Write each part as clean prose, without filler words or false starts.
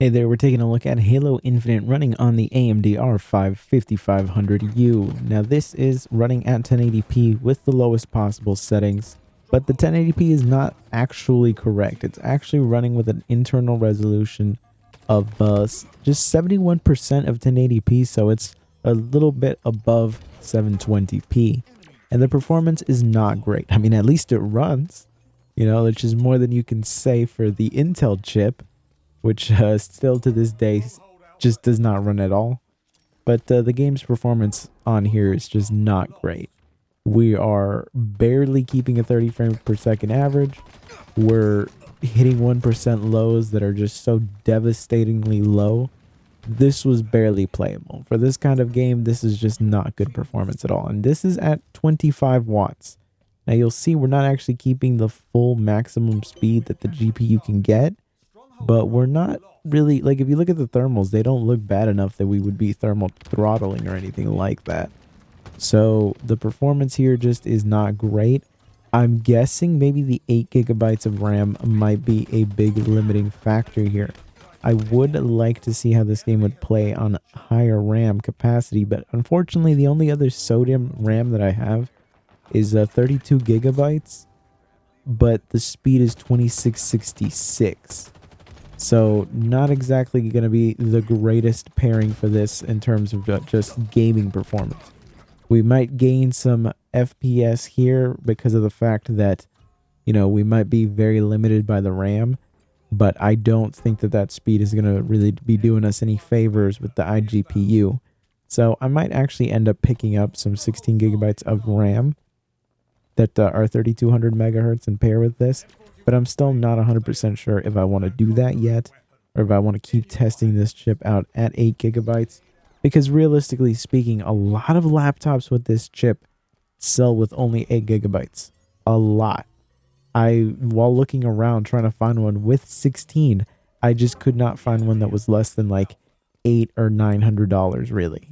Hey there, we're taking a look at Halo Infinite running on the AMD R5 5500U. Now this is running at 1080p with the lowest possible settings, but the 1080p is not actually correct. It's actually running with an internal resolution of just 71% of 1080p, so it's a little bit above 720p. And the performance is not great. I mean, at least it runs, which is more than you can say for the Intel chip, which still to this day just does not run at all. But the game's performance on here is just not great. We are barely keeping a 30 frames per second average. We're hitting 1% lows that are just so devastatingly low. This was barely playable. For this kind of game, this is just not good performance at all. And this is at 25 watts. Now you'll see we're not actually keeping the full maximum speed that the GPU can get. But we're not really, like, if you look at the thermals, they don't look bad enough that we would be thermal throttling or anything like that. So the performance here just is not great. I'm guessing maybe the 8 gigabytes of RAM might be a big limiting factor here. I would like to see how this game would play on higher RAM capacity, but unfortunately the only other sodium RAM that I have is 32 gigabytes, but the speed is 2666. So not exactly going to be the greatest pairing for this in terms of just gaming performance. We might gain some FPS here because of the fact that, we might be very limited by the RAM. But I don't think that that speed is going to really be doing us any favors with the iGPU. So I might actually end up picking up some 16 gigabytes of RAM that are 3200 megahertz and pair with this. But I'm still not 100% sure if I want to do that yet, or if I want to keep testing this chip out at 8 gigabytes. Because realistically speaking, a lot of laptops with this chip sell with only 8 gigabytes. A lot. While looking around trying to find one with 16, I just could not find one that was less than like $800 or $900 really,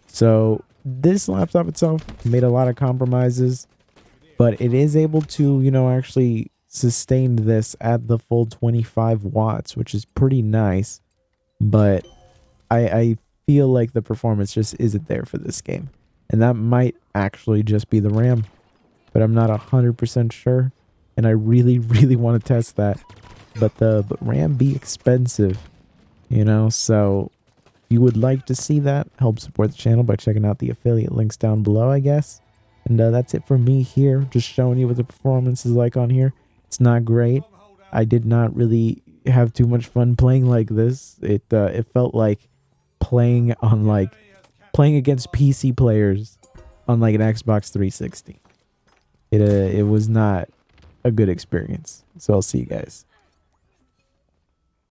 So this laptop itself made a lot of compromises, but it is able to, actually sustain this at the full 25 watts, which is pretty nice. But I feel like the performance just isn't there for this game. And that might actually just be the RAM. But I'm not 100% sure. And I really, really want to test that. But RAM be expensive, So if you would like to see that, help support the channel by checking out the affiliate links down below, I guess. And that's it for me here. Just showing you what the performance is like on here. It's not great. I did not really have too much fun playing like this. It felt like playing against PC players on like an Xbox 360. It was not a good experience. So I'll see you guys.